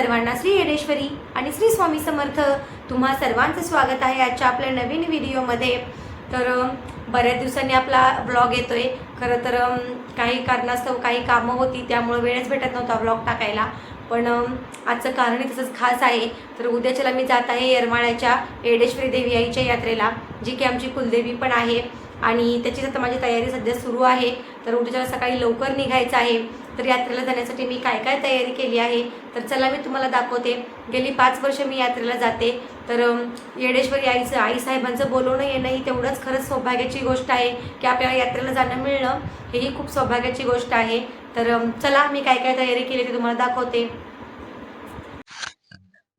सर्वांना श्री येडेश्वरी आणि श्री स्वामी समर्थ. तुम्हा सर्वांचं स्वागत आहे आजच्या आपल्या नवीन व्हिडिओमध्ये. तर बऱ्याच दिवसांनी आपला ब्लॉग येतोय. खरं तर काही कारणास्तव काही कामं होती, त्यामुळे वेळच भेटत नव्हता ब्लॉग टाकायला. पण आजचं कारण तसंच खास आहे. तर उद्याच्याला मी जात आहे येरमाळ्याच्या येडेश्वरी देवी आईच्या यात्रेला, जी की आमची कुलदेवी पण आहे. आणि त्याचीच आता माझी तयारी सध्या सुरू आहे. तर उद्याच्याला सकाळी लवकर निघायचं आहे. तर यात्रेला जाण्यासाठी मी काय काय तयारी केली आहे तर चला मी तुम्हाला दाखवते. गेली 5 वर्ष मी यात्रेला जाते. तर येडेश्वरी आईसाहेबांचं बोलवणं येणं ही तेवढंच खरंच सौभाग्याची गोष्ट आहे की आपल्याला यात्रेला जाणं मिळणं हेही खूप सौभाग्याची गोष्ट आहे. तर चला मी काय काय तयारी केली ते तुम्हाला दाखवते.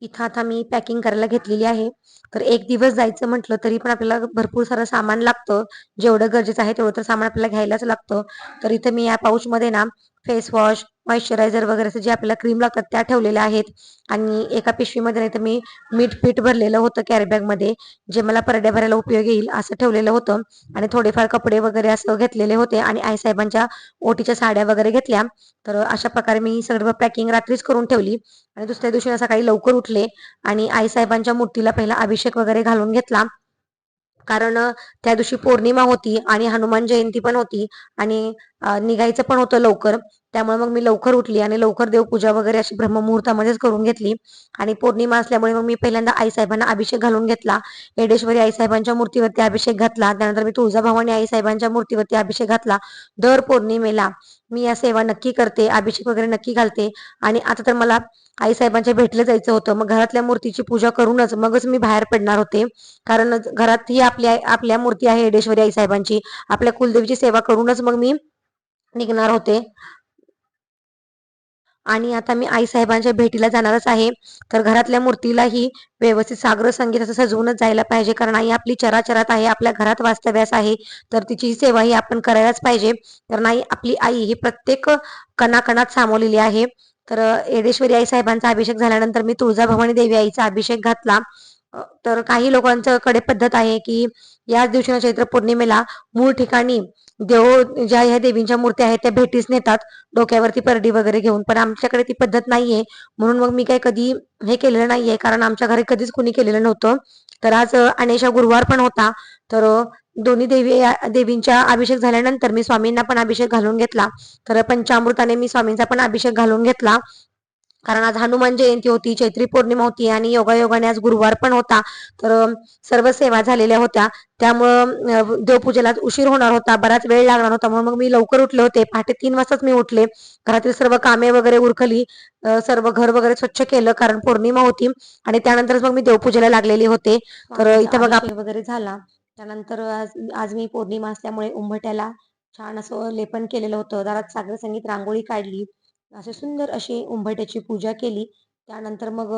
इथं आता मी पॅकिंग करायला घेतलेली आहे. तर एक दिवस जायचं म्हटलं तरी पण आपल्याला भरपूर सारं सामान लागतं. जेवढं गरजेचं आहे तेवढं तर सामान आपल्याला घ्यायलाच लागतं. तर इथं मी या पाऊचमध्ये ना फेस वॉश, मॉइश्चरायझर वगैरे जे आपल्याला क्रीम लागतात त्या ठेवलेल्या आहेत. आणि एका पिशवीमध्ये नाही तर मी मीठ पीठ भरलेलं होतं कॅरीबॅगमध्ये, जे मला परड्या भरायला उपयोग येईल असं ठेवलेलं होतं. आणि थोडेफार कपडे वगैरे असं घेतलेले होते आणि आईसाहेबांच्या ओटीच्या साड्या वगैरे घेतल्या. तर अशा प्रकारे मी सर्व पॅकिंग रात्रीच करून ठेवली. आणि दुसऱ्या दिवशी सकाळी लवकर उठले आणि आईसाहेबांच्या मूर्तीला पहिला अभिषेक वगैरे घालून घेतला. कारण त्या दिवशी पौर्णिमा होती आणि हनुमान जयंती पण होती आणि निघायचं पण होतं लवकर. त्यामुळे मग मी लवकर उठली आणि लवकर देवपूजा वगैरे अशी ब्रह्ममुहूर्तामध्येच करून घेतली. आणि पौर्णिमा असल्यामुळे मग मी पहिल्यांदा आईसाहेबांना अभिषेक घालून घेतला. येडेश्वरी आईसाहेबांच्या मूर्तीवरती अभिषेक घातला. त्यानंतर मी तुळजाभवानी आईसाहेबांच्या मूर्तीवरती अभिषेक घातला. दर पौर्णिमेला मी या सेवा नक्की करते, अभिषेक वगैरे नक्की घालते. आणि आता तर मला आईसाहेबांच्या भेटीला जायचं होतं. मग घरातल्या मूर्तीची पूजा करूनच मगच मी बाहेर पडणार होते. कारण घरात ही आपल्या मूर्ती आहे येडेश्वरी आईसाहेबांची. आपल्या कुलदेवीची सेवा करूनच मग मी निघणार होते. आणि आता मी आईसाहेबांच्या भेटीला जाणारच आहे. तर घरातल्या मूर्तीलाही व्यवस्थित साग्र संगीत असं सजवूनच जायला पाहिजे. कारण आई आपली चराचरात आहे, आपल्या घरात वास्तव्यास आहे. तर तिची सेवा ही आपण करायलाच पाहिजे. कारण आपली आई ही प्रत्येक कणाकणात सामावलेली आहे. तर येडेश्वरी आईसाहेबांचा अभिषेक झाल्यानंतर मी तुळजाभवानी देवी आईचा अभिषेक घातला. तर काही लोकांच्याकडे पद्धत आहे की याच दिवशी चैत्र पौर्णिमेला मूळ ठिकाणी ज्या ह्या देवींच्या मूर्त्या आहेत त्या भेटीस नेतात, डोक्यावरती परडी वगैरे घेऊन. पण आमच्याकडे ती पद्धत नाहीये, म्हणून मग मी काही कधी हे केलेलं नाहीये. कारण आमच्या घरी कधीच कुणी केलेलं नव्हतं. तर आज अनेशा गुरुवार पण होता. तर दोन्ही देवींच्या अभिषेक झाल्यानंतर मी स्वामींना पण अभिषेक घालून घेतला. तर पंचामृताने मी स्वामींचा पण अभिषेक घालून घेतला. कारण आज हनुमान जयंती होती, चैत्री पौर्णिमा होती आणि योगायोगाने आज गुरुवार पण होता. तर सर्व सेवा झालेल्या होत्या. त्यामुळं देवपूजेला उशीर होणार होता, बराच वेळ लागणार होता. म्हणून मग मी लवकर उठले होते. पहाटे 3 वाजताच मी उठले. घरातील सर्व कामे वगैरे उरकली, सर्व घर वगैरे स्वच्छ केलं कारण पौर्णिमा होती. आणि त्यानंतरच मग मी देवपूजेला लागलेली होते. तर इथं बघा अभिषेक वगैरे झाला. त्यानंतर आज आज मी पौर्णिमा असल्यामुळे उंबरठ्याला छान असं लेपन केलेलं होतं. दारात सागर संगीत रांगोळी काढली. असे सुंदर अशी उंबरठ्याची पूजा केली. त्यानंतर मग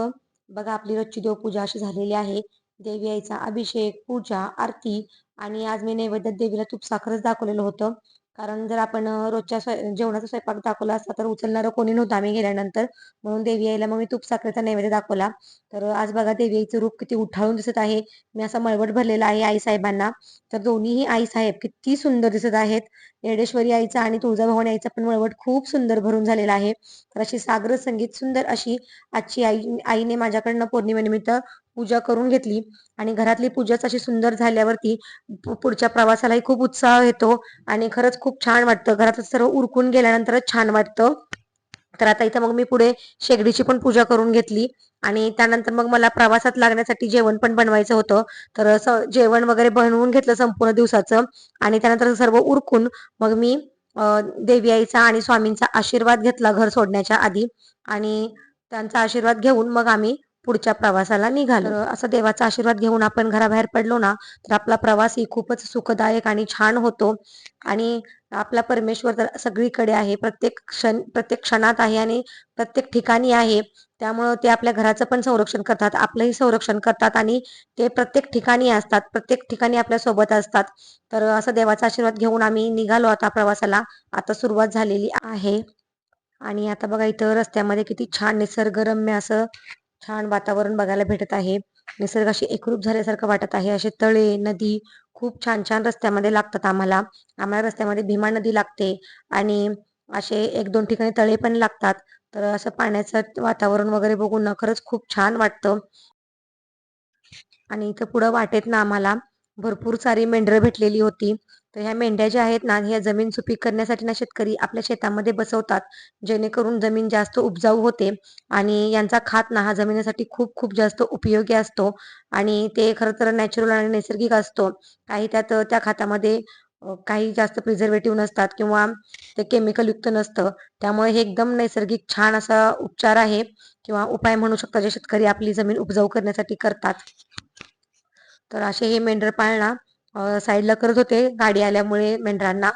बघा आपली रोजची देवपूजा अशी झालेली आहे. देवी आईचा अभिषेक, पूजा, आरती. आणि आज मी नैवेद्यात देवीला तूप साखरच दाखवलेलं होतं. कारण जर आपण रोजच्या जेवणाचा स्वयंपाक दाखवला असता तर उचलणारं कोणी नव्हतं आम्ही गेल्यानंतर. म्हणून देवी आईला मग मी तूप साखरेचा नैवेद्य दाखवला. तर आज बघा देवी आईचं रूप किती उठाळून दिसत आहे. मी असा मळवट भरलेला आहे आईसाहेबांना. तर दोन्हीही आईसाहेब किती सुंदर दिसत आहेत. येडेश्वरी आईचा आणि तुळजाभवानी आईचा पण मळवट खूप सुंदर भरून झालेला आहे. तर अशी सागर संगीत सुंदर अशी आजची आईने माझ्याकडनं पौर्णिमेनिमित्त पूजा करून घेतली. आणि घरातली पूजाच अशी सुंदर झाल्यावरती पुढच्या प्रवासालाही खूप उत्साह येतो. आणि खरंच खूप छान वाटतं. घरातलं सर्व उरकून गेल्यानंतरच छान वाटतं. तर आता इथं मग मी पुढे शेगडीची पण पूजा करून घेतली. आणि त्यानंतर मग मला प्रवासात लागण्यासाठी जेवण पण बनवायचं होतं. तर जेवण वगैरे बनवून घेतलं संपूर्ण दिवसाचं. आणि त्यानंतर सर्व उरकून मग मी देवी आईचा आणि स्वामींचा आशीर्वाद घेतला घर सोडण्याच्या आधी. आणि त्यांचा आशीर्वाद घेऊन मग आम्ही पुढच्या प्रवासाला निघालो. तर असं देवाचा आशीर्वाद घेऊन आपण घराबाहेर पडलो ना तर आपला प्रवास ही खूपच सुखदायक आणि छान होतो. आणि आपला परमेश्वर तर सगळीकडे आहे, प्रत्येक क्षणात आहे आणि प्रत्येक ठिकाणी आहे. त्यामुळं ते आपल्या घराचं पण संरक्षण करतात, आपलंही संरक्षण करतात आणि ते प्रत्येक ठिकाणी असतात, प्रत्येक ठिकाणी आपल्या सोबत असतात. तर असं देवाचा आशीर्वाद घेऊन आम्ही निघालो आता प्रवासाला. आता सुरुवात झालेली आहे. आणि आता बघा इथं रस्त्यामध्ये किती छान निसर्गरम्य असं छान वातावरण बघायला भेटत आहे. निसर्गाशी एकरूप झाल्यासारखं वाटत आहे. असे तळे, नदी खूप छान छान रस्त्यामध्ये लागतात आम्हाला. आम्हाला रस्त्यामध्ये भीमा नदी लागते आणि असे 1-2 ठिकाणी तळे पण लागतात. तर असं पाण्याचं वातावरण वगैरे बघून ना खरंच खूप छान वाटतं. आणि इथं पुढं वाटेत ना आम्हाला भरपूर सारी मेंढरं भेटलेली होती. तर ह्या मेंढ्या ज्या आहेत ना, ह्या जमीन सुपीक करण्यासाठी ना शेतकरी आपल्या शेतामध्ये बसवतात. जेणेकरून जमीन जास्त उपजाऊ होते आणि यांचा खात ना हा जमिनीसाठी खूप खूप जास्त उपयोगी असतो आणि ते खरं तर नॅचरल आणि नैसर्गिक असतो. काही त्यात त्या खातामध्ये काही जास्त प्रिझर्वेटिव्ह नसतात किंवा ते केमिकल युक्त नसतं. त्यामुळे हे एकदम नैसर्गिक छान असा उपचार आहे किंवा उपाय म्हणू शकता, जे शेतकरी आपली जमीन उपजाऊ करण्यासाठी करतात. तर असे हे मेंढरपाळ ना साईडला करत होते गाडी आल्यामुळे मेंढरांना.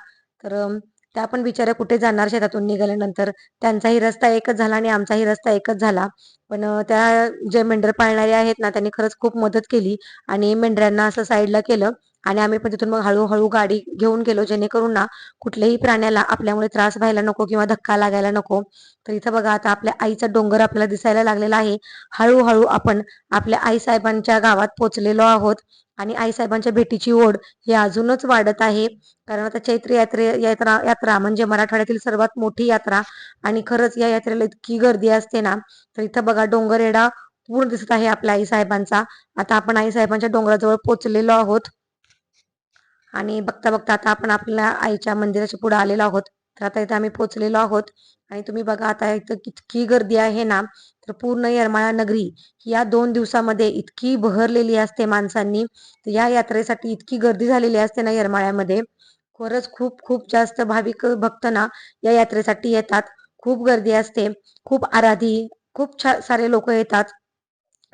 तर त्या पण बिचाऱ्या कुठे जाणार शेतातून निघाल्यानंतर. त्यांचाही रस्ता एकच झाला आणि आमचाही रस्ता एकच झाला. पण त्या जे मेंढर पाळणारे आहेत ना, त्यांनी खरंच खूप मदत केली आणि मेंढरांना असं साईडला केलं आणि आम्ही पण तिथून मग हळू गाडी घेऊन गेलो, जेणेकरून ना कुठल्याही प्राण्याला आपल्यामुळे त्रास व्हायला नको किंवा धक्का लागायला नको. तर इथं बघा आता आपल्या आईचा डोंगर आपल्याला दिसायला लागलेला आहे. हळूहळू आपण आपल्या आईसाहेबांच्या गावात पोहोचलेलो आहोत आणि आईसाहेबांच्या भेटीची ओढ ही अजूनच वाढत आहे. कारण आता चैत्र यात्रा म्हणजे मराठवाड्यातील सर्वात मोठी यात्रा आणि खरंच या यात्रेला इतकी गर्दी असते ना. तर इथं बघा डोंगर एवढा पूर्ण दिसत आहे आपल्या आईसाहेबांचा. आता आपण आईसाहेबांच्या डोंगराजवळ पोहोचलेलो आहोत आणि बघता बघता आता आपण आपल्या आईच्या मंदिराच्या पुढे आलेलो आहोत. तर आता इथे आम्ही पोहोचलेलो आहोत आणि तुम्ही बघा आता इथं कितकी गर्दी आहे ना. तर पूर्ण येरमाळा नगरी या 2 दिवसामध्ये इतकी बहरलेली असते माणसांनी. तर या यात्रेसाठी इतकी गर्दी झालेली असते ना येरमाळ्यामध्ये. खरंच खूप खूप जास्त भाविक भक्त ना या यात्रेसाठी येतात. खूप गर्दी असते. खूप आराधी खूप सारे लोक येतात.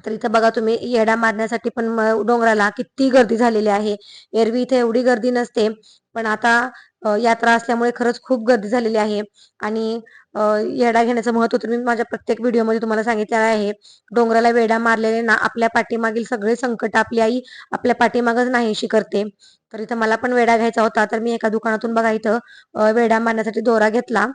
तर इथं बघा तुम्ही येडा मारण्यासाठी पण डोंगराला किती गर्दी झालेली आहे. एरवी इथे एवढी गर्दी नसते. पण आता यात्रा असल्यामुळे खरंच खूप गर्दी झालेली आहे आणि येडा घेण्याचं महत्त्व तर मी माझ्या प्रत्येक व्हिडिओमध्ये तुम्हाला सांगितलेलं आहे. डोंगराला वेढा मारलेले ना आपल्या पाठीमागील सगळे संकट आपली आई आपल्या पाठीमागच नाहीशी करते. तर इथं मला पण वेढा घ्यायचा होता. तर मी एका दुकानातून बघा इथं वेढा मारण्यासाठी दोरा घेतला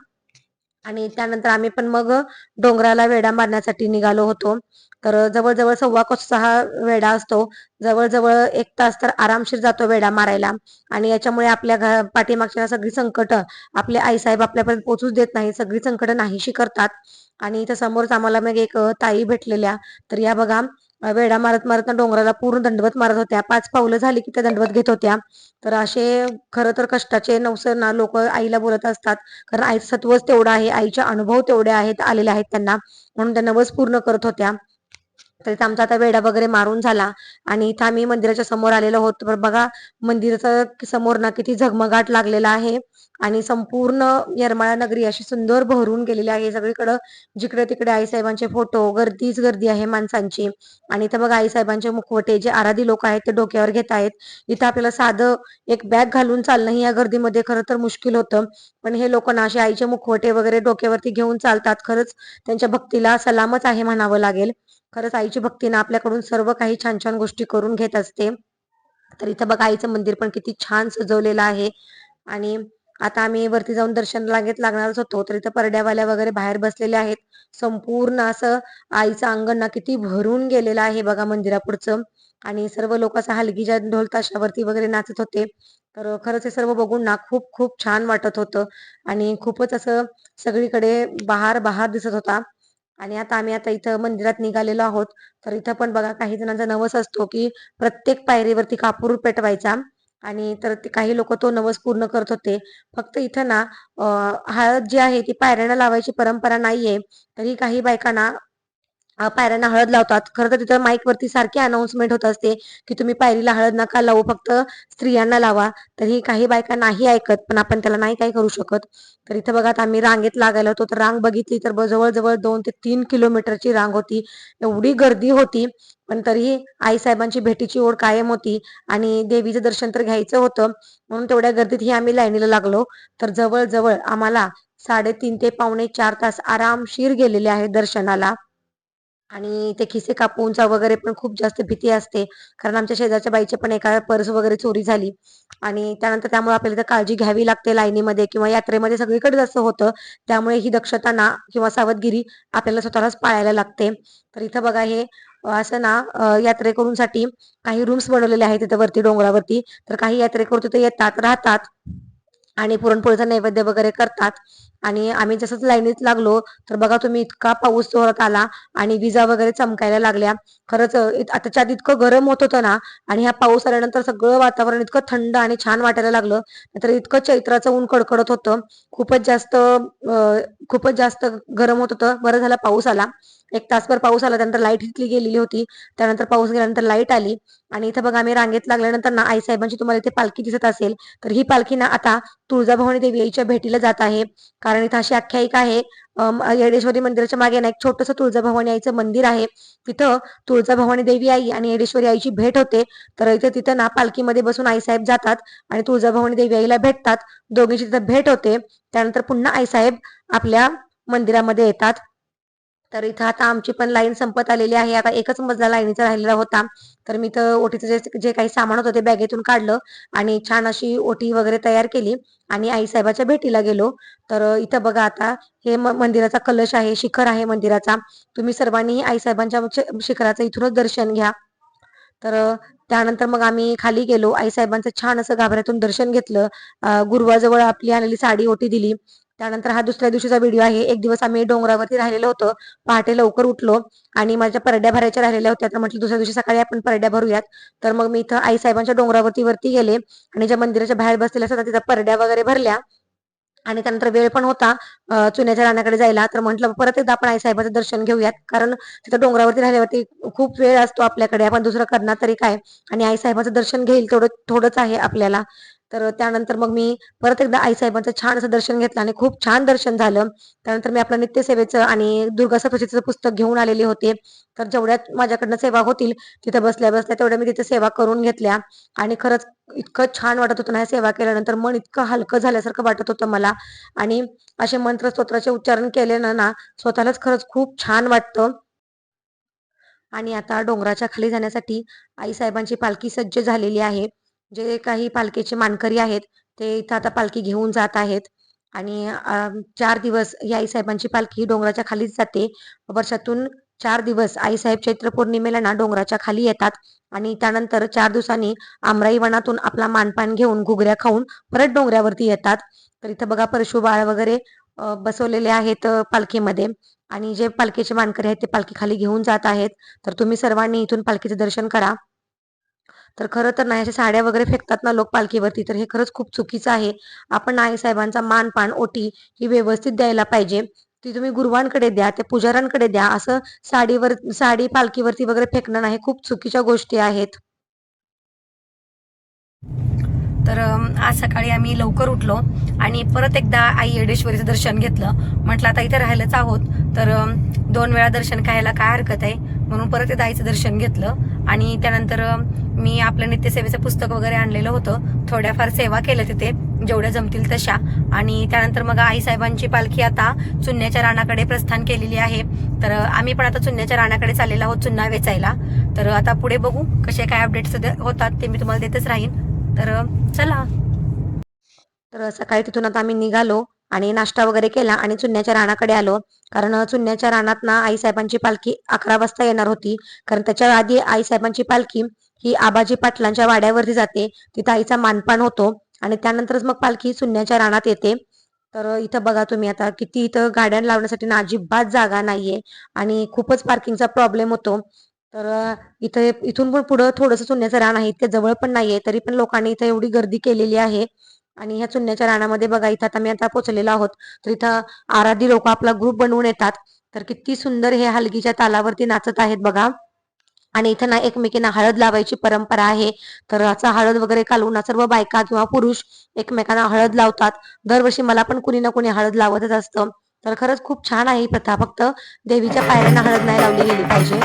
आणि त्यानंतर आम्ही पण मग डोंगराला वेढा मारण्यासाठी निघालो होतो. तर जवळ-जवळ 6:15 हा वेढा असतो. जवळ-जवळ 1 तास तर आरामशीर जातो वेढा मारायला आणि याच्यामुळे आपल्या पाठीमागची सगळी संकट आपले आईसाहेब आपल्यापर्यंत पोहोचूच देत नाही. सगळी संकट नाहीशी करतात आणि इथं समोरच आम्हाला मग एक ताई भेटलेल्या. तर या बघा वेढा मारत-मारत डोंगराला पूर्ण दंडवत मारत होत्या. 5 पावलं झाली की त्या दंडवत घेत होत्या. तर असे खरं तर कष्टाचे नवसर ना लोकं आईला बोलत असतात. कारण आईचं सत्वच तेवढं आहे, आईचे अनुभव तेवढे आहेत आलेले आहेत त्यांना, म्हणून त्या नवस पूर्ण करत होत्या. तर इथं आमचा आता वेढा वगैरे मारून झाला आणि इथं आम्ही मंदिराच्या समोर आलेलो आहोत. तर बघा मंदिराचा समोर ना किती झगमगाट लागलेला आहे आणि संपूर्ण येरमाळा नगरी अशी सुंदर बहरून गेलेली आहे. सगळीकडं जिकडे तिकडे आईसाहेबांचे फोटो, गर्दीच गर्दी आहे माणसांची आणि इथं बघा आईसाहेबांचे मुखवटे जे आराधी लोक आहेत ते डोक्यावर घेत आहेत. इथं आपल्याला साधं एक बॅग घालून चालणंही या गर्दीमध्ये खरं तर मुश्किल होतं. पण हे लोक ना असे आईचे मुखवटे वगैरे डोक्यावरती घेऊन चालतात. खरंच त्यांच्या भक्तीला सलामच आहे म्हणावं लागेल. खरंच आईची भक्ती ना आपल्याकडून सर्व काही छान छान गोष्टी करून घेत असते. तर इथं बघा आईचं मंदिर पण किती छान सजवलेलं आहे आणि आता आम्ही वरती जाऊन दर्शन लागणारच होतो. तर इथं परड्यावाल्या वगैरे बाहेर बसलेले आहेत. संपूर्ण असं आईचं अंगण ना किती भरून गेलेलं आहे बघा मंदिरापुढचं आणि सर्व लोक असं हलगीच्या ढोल ताशावरती वगैरे नाचत होते. तर खरंच हे सर्व बघून ना खूप खूप छान वाटत होतं आणि खूपच असं सगळीकडे बहार बहार दिसत होता. आणि आता आम्ही इथं मंदिरात निघालेलो आहोत. तर इथं पण बघा काही जणांचा नवस असतो, की प्रत्येक पायरीवरती कापूर पेटवायचा आणि तर ते काही लोकं तो नवस पूर्ण करत होते. फक्त इथं ना अ, हळद जी आहे ती पायऱ्यांना लावायची परंपरा नाहीये. तरी काही बायकांना पायऱ्यांना हळद लावतात. खरं तर तिथं माईकवरती सारखी अनाउन्समेंट होत असते, की तुम्ही पायरीला हळद नका लावू, फक्त स्त्रियांना लावा. तरी काही बायका नाही ऐकत, पण आपण त्याला नाही काही करू शकत. तर इथं बघा आता आम्ही रांगेत लागायला होतो, तर रांग बघितली तर जवळ-जवळ 2 ते 3 किलोमीटरची रांग होती. एवढी गर्दी होती, पण तरीही आईसाहेबांची भेटीची ओढ कायम होती आणि देवीचं दर्शन तर घ्यायचं होतं. म्हणून तेवढ्या गर्दीतही आम्ही लाईनीला लागलो. तर जवळ आम्हाला 3.5 ते पावणे 4 तास आरामशीर गेलेले आहेत दर्शनाला. आणि ते खिसे कापूनचा वगैरे पण खूप जास्त भीती असते. कारण आमच्या शेजारच्या बाईची पण एका पर्स वगैरे चोरी झाली आणि त्यानंतर त्यामुळे आपल्याला तर काळजी घ्यावी लागते लाईनीमध्ये किंवा यात्रेमध्ये सगळीकडेच असं होतं. त्यामुळे ही दक्षता ना किंवा सावधगिरी आपल्याला स्वतःलाच पाळायला लागते. तर इथं बघा हे असं ना यात्रेकरूंसाठी काही रूम्स बनवलेले आहेत तिथं वरती डोंगरावरती. तर काही यात्रेकरू तिथे येतात, राहतात आणि पुरणपोळीचा नैवेद्य वगैरे करतात आणि आम्ही जसंच लाईनीत लागलो तर बघा तुम्ही इतका पाऊस जोरात आला आणि विजा वगैरे चमकायला लागल्या. खरंच त्याच्या आधी इतकं गरम होत होतं ना, आणि हा पाऊस आल्यानंतर सगळं वातावरण इतकं थंड आणि छान वाटायला लागलं. नाहीतर इतकं चैत्राचं ऊन कडकडत होतं. खूपच जास्त गरम होत होतं. बरं झालं पाऊस आला. 1 तासभर पाऊस आला, त्यानंतर लाईट इथली गेलेली होती. त्यानंतर पाऊस गेल्यानंतर लाईट आली आणि इथं बघा आम्ही रांगेत लागल्यानंतर ना आईसाहेबांची तुम्हाला इथे पालखी दिसत असेल, तर ही पालखी ना आता तुळजाभवानी देवी आईच्या भेटीला जात आहे. कारण इथं अशी आख्यायिका आहे. येडेश्वरी मंदिराच्या मागे ना एक छोटंसं तुळजाभवानी आईचं मंदिर आहे. तिथं तुळजाभवानी देवी आई आणि येडेश्वरी आईची भेट होते. तर तिथं ना पालखीमध्ये बसून आईसाहेब जातात आणि तुळजाभवानी देवी आईला भेटतात. दोघींची तिथं भेट होते. त्यानंतर पुन्हा आईसाहेब आपल्या मंदिरामध्ये येतात. तर इथं आता आमची पण लाईन संपत आलेली आहे. आता एकच मजला लाईनीचा राहिलेला होता. तर मी तर ओटीचं जे जे काही सामान होतं ते बॅगेतून काढलं आणि छान अशी ओटी वगैरे तयार केली आणि आईसाहेबाच्या भेटीला गेलो. तर इथं बघा आता हे मंदिराचा कलश आहे, शिखर आहे मंदिराचा. तुम्ही सर्वांनी आईसाहेबांच्या शिखराचं इथूनच दर्शन घ्या. तर त्यानंतर मग आम्ही खाली गेलो. आईसाहेबांचं छान असं गाभाऱ्यातून दर्शन घेतलं. गुरुवाजवळ आपली आलेली साडी ओटी दिली. त्यानंतर हा दुसऱ्या दिवशीचा व्हिडिओ आहे. एक दिवस आम्ही डोंगरावरती राहिलेलो होतो. पहाटे लवकर उठलो आणि माझ्या परड्या भरायच्या राहिलेल्या होत्या. तर म्हटलं दुसऱ्या दिवशी सकाळी आपण परड्या भरूयात. तर मग मी इथं आईसाहेबांच्या डोंगरावरती गेले आणि ज्या मंदिराच्या बाहेर बसलेल्या असतात तिथं परड्या वगैरे भरल्या. आणि त्यानंतर वेळ पण होता चुन्याच्या रानाकडे जायला. तर म्हटलं परत एकदा आपण आईसाहेबाचं दर्शन घेऊयात. कारण तिथं डोंगरावरती राहिल्यावरती खूप वेळ असतो आपल्याकडे. आपण दुसरं करणार तरी काय? आणि आईसाहेबाचं दर्शन घेईल तेवढं थोडंच आहे आपल्याला. तर त्यानंतर मग मी परत एकदा आईसाहेबांचं छान असं दर्शन घेतलं आणि खूप छान दर्शन झालं. त्यानंतर मी आपलं नित्यसेवेचं आणि दुर्गा सप्तशतीचं पुस्तक घेऊन आलेले होते. तर जेवढ्यात माझ्याकडनं सेवा होतील तिथं बसल्या बसल्या तेवढ्या मी तिथे सेवा करून घेतल्या. आणि खरंच इतकं छान वाटत होतं ना सेवा केल्यानंतर. मन इतकं हलकं झाल्यासारखं वाटत होतं मला. आणि असे मंत्र स्तोत्राचे उच्चारण केले ना स्वतःलाच खरंच खूप छान वाटतं. आणि आता डोंगराच्या खाली जाण्यासाठी आईसाहेबांची पालखी सज्ज झालेली आहे. जे काही पालखीचे मानकरी आहेत ते इथं आता पालखी घेऊन जात आहेत. आणि 4 दिवस ही आईसाहेबांची पालखी डोंगराच्या खालीच जाते. वर्षातून 4 दिवस आईसाहेब चैत्र पौर्णिमेला ना डोंगराच्या खाली येतात आणि त्यानंतर 4 दिवसांनी आमराई वनातून आपला मानपान घेऊन घुगऱ्या खाऊन परत डोंगरावरती येतात. तर इथं बघा परशुबाळ वगैरे बसवलेले आहेत पालखीमध्ये. आणि जे पालखीचे मानकरी आहेत ते पालखी खाली घेऊन जात आहेत. तर तुम्ही सर्वांनी इथून पालखीचं दर्शन करा. तर खरं तर नाही अशा साड्या वगैरे फेकतात ना लोक पालखीवरती, तर हे खरंच खूप चुकीचं आहे. आपण आईसाहेबांचा मानपान ओटी ही व्यवस्थित द्यायला पाहिजे. ती तुम्ही गुरुवांकडे द्या, त्या पुजाऱ्यांकडे द्या. असं साडी पालखीवरती वगैरे फेकणं नाही, खूप चुकीच्या गोष्टी आहेत. तर आज सकाळी आम्ही लवकर उठलो आणि परत एकदा आई येडेश्वरीचं दर्शन घेतलं. म्हटलं आता इथे राहिलंच आहोत तर 2 वेळा दर्शन घ्यायला काय हरकत आहे, म्हणून परत एकदा आईचं दर्शन घेतलं. आणि त्यानंतर मी आपलं नित्यसेवेचं पुस्तक वगैरे आणलेलं होतं. थोड्याफार सेवा केल्या तिथे जेवढ्या जमतील तशा. आणि त्यानंतर मग आईसाहेबांची पालखी आता चुन्याच्या रानाकडे प्रस्थान केलेली आहे. तर आम्ही पण आता चुन्याच्या रानाकडे चाललेलो आहोत चुन्ना वेचायला. तर आता पुढे बघू कसे काय अपडेट्स होतात ते मी तुम्हाला देतच राहीन. तर चला. तर सकाळी तिथून आता आम्ही निघालो आणि नाश्ता वगैरे केला आणि चुन्याच्या रानाकडे आलो. कारण चुन्याच्या रानात ना आईसाहेबांची पालखी 11 वाजता येणार होती. कारण त्याच्या आधी आईसाहेबांची पालखी ही आबाजी पाटलांच्या वाड्यावरती जाते. तिथं आईचा मानपान होतो आणि त्यानंतरच मग पालखी चुन्याच्या रानात येते. तर इथं बघा तुम्ही आता किती इथं गाड्या लावण्यासाठी ना अजिबात जागा नाहीये आणि खूपच पार्किंगचा प्रॉब्लेम होतो. तर इथे इथून पण पुढं थोडंसं चुन्याचं रान आहे, इतक्या जवळ पण नाहीये, तरी पण लोकांनी इथं एवढी गर्दी केलेली आहे. आणि ह्या चुन्याच्या रानामध्ये बघा इथं आता मी पोहोचलेलो आहोत. तर इथं आराधी लोक आपला ग्रुप बनवून येतात. तर किती सुंदर हे हलगीच्या तालावरती नाचत आहेत बघा. आणि इथं ना एकमेकींना हळद लावायची परंपरा आहे. तर असा हळद वगैरे घालून ना सर्व बायका किंवा पुरुष एकमेकांना हळद लावतात. दरवर्षी मला पण कुणी ना कुणी हळद लावतच असतं. तर खरंच खूप छान आहे ही प्रथा. फक्त देवीच्या पायऱ्यांना हळद नाही लावली गेली पाहिजे.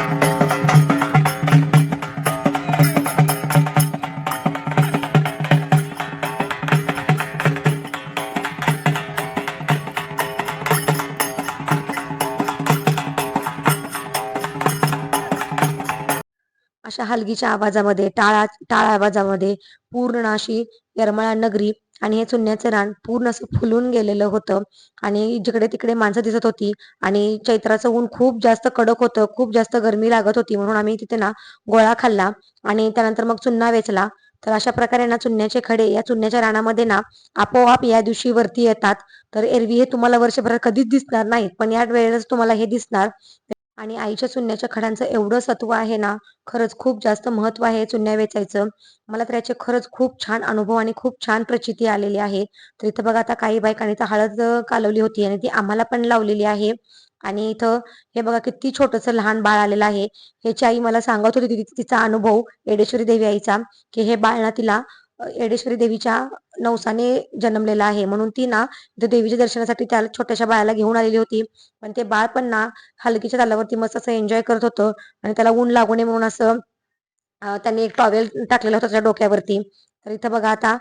अशा हलगीच्या आवाजामध्ये, टाळ आवाजामध्ये पूर्ण अशी येरमाळा नगरी आणि हे चुन्याचं रान पूर्ण असं फुलून गेलेलं होतं. आणि जिकडे-तिकडे माणसं दिसत होती आणि चैत्राचं ऊन खूप जास्त कडक होतं. खूप जास्त गरमी लागत होती. म्हणून आम्ही तिथे ना गोळा खाल्ला आणि त्यानंतर मग चुन्ना वेचला. तर अशा प्रकारे ना चुन्याचे खडे या चुन्याच्या रानामध्ये ना आपोआप या दिवशी वरती येतात. तर एरवी हे तुम्हाला वर्षभरात कधीच दिसणार नाहीत, पण या वेळेस तुम्हाला हे दिसणार. आणि आईच्या चुन्याच्या खड्यांचं एवढं सत्व आहे ना, खरंच खूप जास्त महत्त्व आहे चुन्या वेचायचं. मला तर याचे खरंच खूप छान अनुभव आणि खूप छान प्रचिती आलेली आहे. तर इथं बघा आता काही बायकांनी तर हळद कालवली होती आणि ती आम्हाला पण लावलेली आहे. आणि इथं हे बघा किती छोटंसं लहान बाळ आलेलं आहे. ह्याची आई मला सांगत होती तिचा अनुभव येडेश्वरी देवी आईचा, की हे बाळ ना तिला येडेश्वरी देवीच्या नवसाने जन्मलेलं आहे. म्हणून ती ना इथं देवीच्या दर्शनासाठी त्या छोट्याशा बाळाला घेऊन आलेली होती. पण ते बाळ पण ना हलकीच्या तालावरती मस्त असं एन्जॉय करत होतं आणि त्याला ऊन लागू नये म्हणून असं त्यांनी एक टॉवेल टाकलेला होता त्याच्या डोक्यावरती. तर इथं बघा आता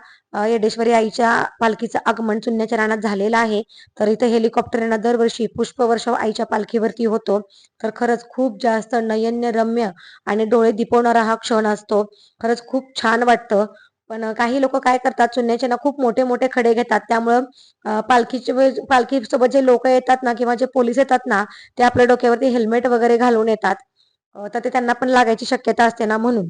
येडेश्वरी आईच्या पालखीचं आगमन चुन्याच्या रानात झालेलं आहे. तर इथं हेलिकॉप्टरनं दरवर्षी पुष्पवर्षाव आईच्या पालखीवरती होतो. तर खरंच खूप जास्त नयनरम्य आणि डोळे दिपवणारा हा क्षण असतो. खरंच खूप छान वाटतं. पण काही लोक काय करतात, चुन्याचे ना खूप मोठे मोठे खडे घेतात. त्यामुळं पालखीसोबत जे लोक येतात ना किंवा जे पोलीस येतात ना, ते आपल्या डोक्यावरती हेल्मेट वगैरे घालून येतात. तर ते त्यांना पण लागायची शक्यता असते ना म्हणून.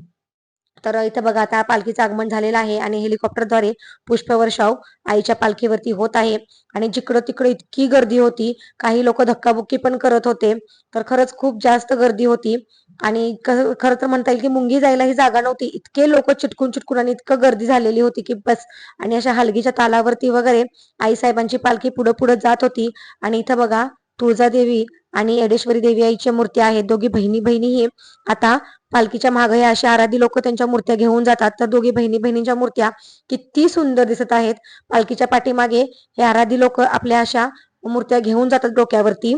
तर इथं बघा आता पालखीचं आगमन झालेलं आहे आणि हेलिकॉप्टरद्वारे पुष्पवर्षाव आईच्या पालखीवरती होत आहे. आणि जिकडं तिकडं इतकी गर्दी होती, काही लोक धक्काबुक्की पण करत होते. तर खरंच खूप जास्त गर्दी होती. आणि खरं तर म्हणता येईल की मुंगी जायला ही जागा नव्हती, इतके लोक चिटकून चिटकून आणि इतकं गर्दी झालेली होती की बस. आणि अशा हलगीच्या तालावरती वगैरे आईसाहेबांची पालखी पुढं पुढं जात होती. आणि इथं बघा तुळजादेवी आणि येडेश्वरी देवी आईच्या मूर्त्या आहेत. दोघी बहिणी बहिणीही आता पालखीच्या मागे हे अशी आराधी लोक त्यांच्या मूर्त्या घेऊन जातात. तर दोघी बहिणी बहिणींच्या मूर्त्या किती सुंदर दिसत आहेत. पालखीच्या पाठीमागे हे आराधी लोक आपल्या अशा मूर्त्या घेऊन जातात डोक्यावरती.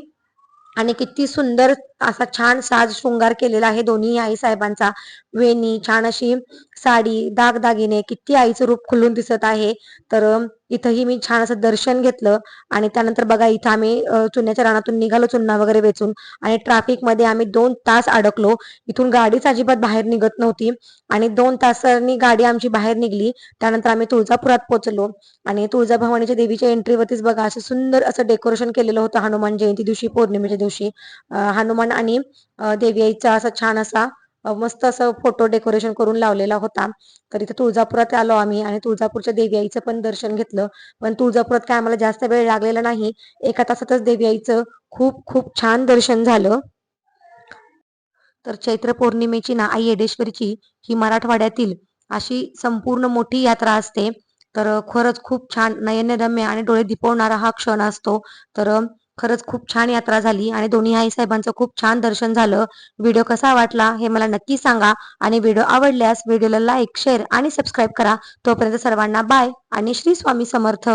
आणि किती सुंदर असा छान साज शृंगार केलेला आहे दोन्ही आई साहेबांचा. वेणी, छान अशी साडी, दागदागिने, किती आईचं रूप खुलून दिसत आहे. तर इथंही मी छान असं दर्शन घेतलं. आणि त्यानंतर बघा इथं आम्ही चुन्याच्या रानातून निघालो चुन्ना वगैरे वेचून. आणि ट्रॅफिकमध्ये आम्ही 2 तास अडकलो. इथून गाडीच अजिबात बाहेर निघत नव्हती. आणि 2 तासांनी गाडी आमची बाहेर निघली. त्यानंतर आम्ही तुळजापुरात पोहोचलो. आणि तुळजाभवानीच्या देवीच्या एंट्रीवरतीच बघा असं सुंदर असं डेकोरेशन केलेलं होतं हनुमान जयंती दिवशी, पौर्णिमेच्या दिवशी. हनुमान आणि देवी आईचा असा छान असा मस्त असं फोटो डेकोरेशन करून लावलेला होता. तर इथे तुळजापुरात आलो आम्ही आणि तुळजापूरच्या देवी आईचं पण दर्शन घेतलं. पण तुळजापुरात काय आम्हाला जास्त वेळ लागलेला नाही. 1 तासातच देवी आईचं खूप खूप छान दर्शन झालं. तर चैत्र पौर्णिमेची ना आई येडेश्वरीची ही मराठवाड्यातील अशी संपूर्ण मोठी यात्रा असते. तर खरंच खूप छान नयनरम्य आणि डोळे दिपवणारा हा क्षण असतो. तर खरंच खूप छान यात्रा झाली आणि दोन्ही आई साहेबांचं खूप छान दर्शन झालं. व्हिडिओ कसा वाटला हे मला नक्की सांगा. आणि व्हिडिओ आवडल्यास व्हिडिओला लाईक, शेअर आणि सबस्क्राईब करा. तोपर्यंत सर्वांना बाय आणि श्री स्वामी समर्थ.